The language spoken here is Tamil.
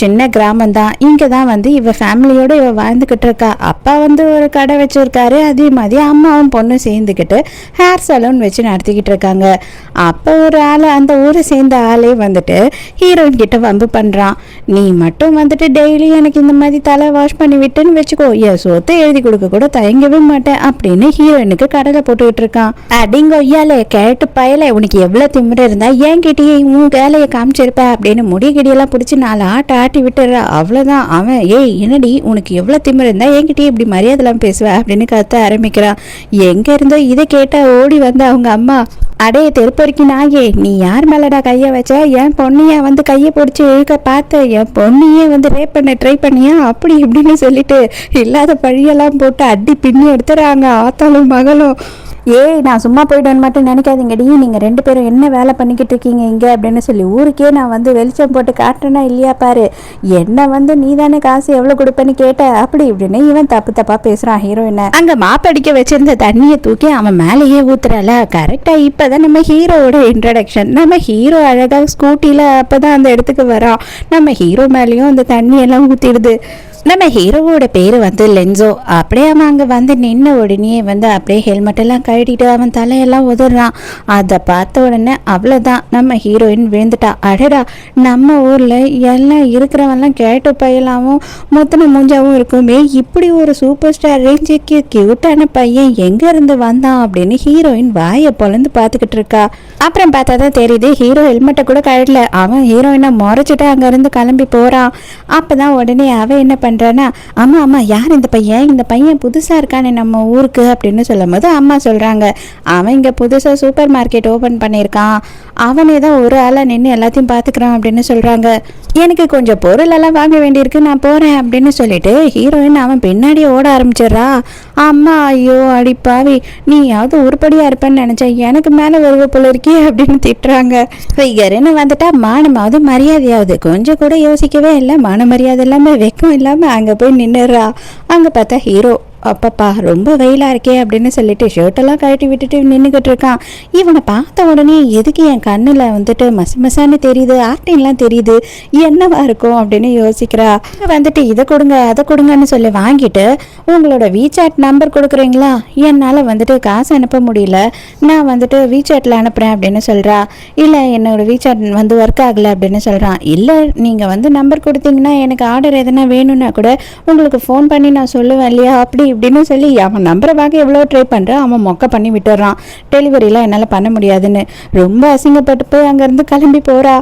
சின்ன கிராமம் தான். இங்கே தான் வந்து இவ ஃபேமிலியோட இவ வாழ்ந்துக்கிட்டு இருக்கா. அப்பா வந்து ஒரு கடை வச்சிருக்காரு. அதே மாதிரி அம்மாவும் பொண்ணும் சேர்ந்துக்கிட்டு ஹேர் சலூன் வச்சு நடத்திக்கிட்டு இருக்காங்க. அப்போ ஒரு ஆள் அந்த ஊரை சேர்ந்த ஆளே வந்துட்டு ஹீரோயின் கிட்ட வம்பு பண்ணுறான். நீ மட்டும் வந்துட்டு டெய்லி எனக்கு இந்த மாதிரி தலை வாஷ் பண்ணி விட்டுன்னு வச்சுக்கோ, என் சொத்தை எழுதி கொடுக்க கூட தயங்கவே மாட்டேன் அப்படின்னு ஹீரோயினுக்கு கடலை போட்டுக்கிட்டு இருக்கான். அடிங்க ஒய்யாலே கேட்டு பயலே, உனக்கு எவ்வளோ திமிர இருந்தா என்கிட்டயே உன் வேலையை காமிச்சிருப்ப அப்படின்னு முடிகிடியெல்லாம் பிடிச்சி 4 ஆட்டை ஆட்டி விட்டுற. அவ்வளோதான். அவன் ஏய் என்னடி உனக்கு எவ்வளோ திமிர இருந்தா என்கிட்டயே இப்படி மரியாதைலாம் பேசுவேன் அப்படின்னு கத்த ஆரம்பிக்கிறான். எங்க இருந்தோ இதை கேட்டா ஓடி வந்த அவங்க அம்மா, அடே தெருப்பொறுக்கி நாயே, நீ யார் மேலடா கையை வச்ச? என் பொண்ணையா வந்து கையை பிடிச்சி இழுக்க பார்த்த, என் பொண்ணையே வந்து ரேப் பண்ண ட்ரை பண்ணியா அப்படி இப்படின்னு சொல்லிட்டு இல்லாத பழியெல்லாம் போட்டு அடி பின்னி எடுத்துறாங்க ஆத்தாலும் மகளும். ஏய் நான் சும்மா போய்டுவேன்னு மட்டும் நினைக்காதீங்கடி, நீங்கள் 2 பேரும் என்ன வேலை பண்ணிக்கிட்டு இருக்கீங்க இங்கே அப்படின்னு சொல்லி ஊருக்கே நான் வந்து வெளிச்சம் போட்டு காட்டுறேன்னா இல்லையா பாரு, என்ன வந்து நீ தானே காசு எவ்வளோ கொடுப்பேன்னு கேட்ட அப்படி இப்படின்னு இவன் தப்பாக பேசுகிறான் ஹீரோயினை. அங்கே மாப்படிக்க வச்சிருந்த தண்ணியை தூக்கி அவன் மேலேயே ஊத்துறல. கரெக்டாக இப்போ தான் நம்ம ஹீரோவோட இன்ட்ரடக்ஷன். நம்ம ஹீரோ அழகாக ஸ்கூட்டியில் அப்போ தான் அந்த இடத்துக்கு வரான். நம்ம ஹீரோ மேலேயும் அந்த தண்ணியெல்லாம் ஊற்றிடுது. நம்ம ஹீரோவோட பேர் வந்து லென்சோ. அப்படியே அவன் அங்கே வந்து நின்ன உடனே வந்து அப்படியே ஹெல்மெட்டெல்லாம் கழட்டிட்டு அவன் தலையெல்லாம் உதறான். அதை பார்த்த உடனே அவ்வளோதான், நம்ம ஹீரோயின் விழுந்துட்டா. அடடா, நம்ம ஊரில் எல்லாம் இருக்கிறவெல்லாம் கேட்டு பையலாவும் மொத்தன மூஞ்சாவும் இருக்குமே, இப்படி ஒரு சூப்பர் ஸ்டார் ரேஞ்சுக்கு கியூட்டான பையன் எங்கேருந்து வந்தான் அப்படின்னு ஹீரோயின் வாயை பொழந்து பார்த்துக்கிட்டு இருக்கா. அப்புறம் பார்த்தா தான் தெரியுது ஹீரோ ஹெல்மெட்டை கூட கழட்டல. அவன் ஹீரோயினை முறைச்சிட்டு அங்கேருந்து கிளம்பி போகிறான். அப்போ தான் உடனே அவன் என்ன பண்ணுறான்னா, ஆமாம் யார் இந்த பையன்? இந்த பையன் புதுசாக இருக்கானே நம்ம ஊருக்கு அப்படின்னு சொல்லும் போது அம்மா சொல்கிறாங்க, அவன் இங்கே புதுசாக சூப்பர் மார்க்கெட் ஓப்பன் பண்ணியிருக்கான், அவனே தான் ஒரு ஆளாக நின்று எல்லாத்தையும் பார்த்துக்கிறான் அப்படின்னு சொல்கிறாங்க. எனக்கு கொஞ்சம் பொருளெல்லாம் வாங்க வேண்டியிருக்கு, நான் போகிறேன் அப்படின்னு சொல்லிட்டு ஹீரோயின் அவன் பின்னாடியே ஓட ஆரம்பிச்சிடுறா. அம்மா ஐயோ அடிப்பாவி, நீயாவது உருப்படியாக இருப்பேன்னு நினச்சேன், எனக்கு மேலே வருவ போல இருக்கே அப்படின்னு திட்டுறாங்க. ஃபிகர்னு வந்துட்டா மானமாவது மரியாதையாவது கொஞ்சம் கூட யோசிக்கவே இல்லை. மான மரியாதை இல்லாமல் வெக்கம் இல்லாமல் அங்கே போய் நின்னுறா. அங்கே பார்த்தா ஹீரோ, அப்பப்பா ரொம்ப வெயிலாக இருக்கே அப்படின்னு சொல்லிட்டு ஷர்ட்டெல்லாம் கழட்டி விட்டுட்டு நின்றுக்கிட்டு இருக்கான். இவனை பார்த்த உடனே எதுக்கு என் கண்ணில் வந்துட்டு மசான்னு தெரியுது, ஆர்டின்லாம் தெரியுது, என்னவா இருக்கும் அப்படின்னு யோசிக்கிறா. வந்துட்டு இதை கொடுங்க அதை கொடுங்கன்னு சொல்லி வாங்கிட்டு, உங்களோட வீசாட் நம்பர் கொடுக்குறீங்களா, என்னால் வந்துட்டு காசு அனுப்ப முடியல, நான் வந்துட்டு வீசாட்டில் அனுப்புகிறேன் அப்படின்னு சொல்கிறா. இல்லை என்னோட வீசாட் வந்து ஒர்க் ஆகலை அப்படின்னு சொல்கிறான். இல்லை நீங்கள் வந்து நம்பர் கொடுத்தீங்கன்னா எனக்கு ஆர்டர் எதனா வேணும்னா கூட உங்களுக்கு ஃபோன் பண்ணி நான் சொல்லுவேன் இல்லையா அப்படி இப்படின்னு சொல்லி அவன் நம்பரை வாங்க எவ்வளோ ட்ரை பண்ணுறான். அவன் மொக்க பண்ணி விட்டுறான். டெலிவரிலாம் என்னால் பண்ண முடியாதுன்னு ரொம்ப அசிங்கப்பட்டு போய் அங்கேருந்து கிளம்பி போகிறா.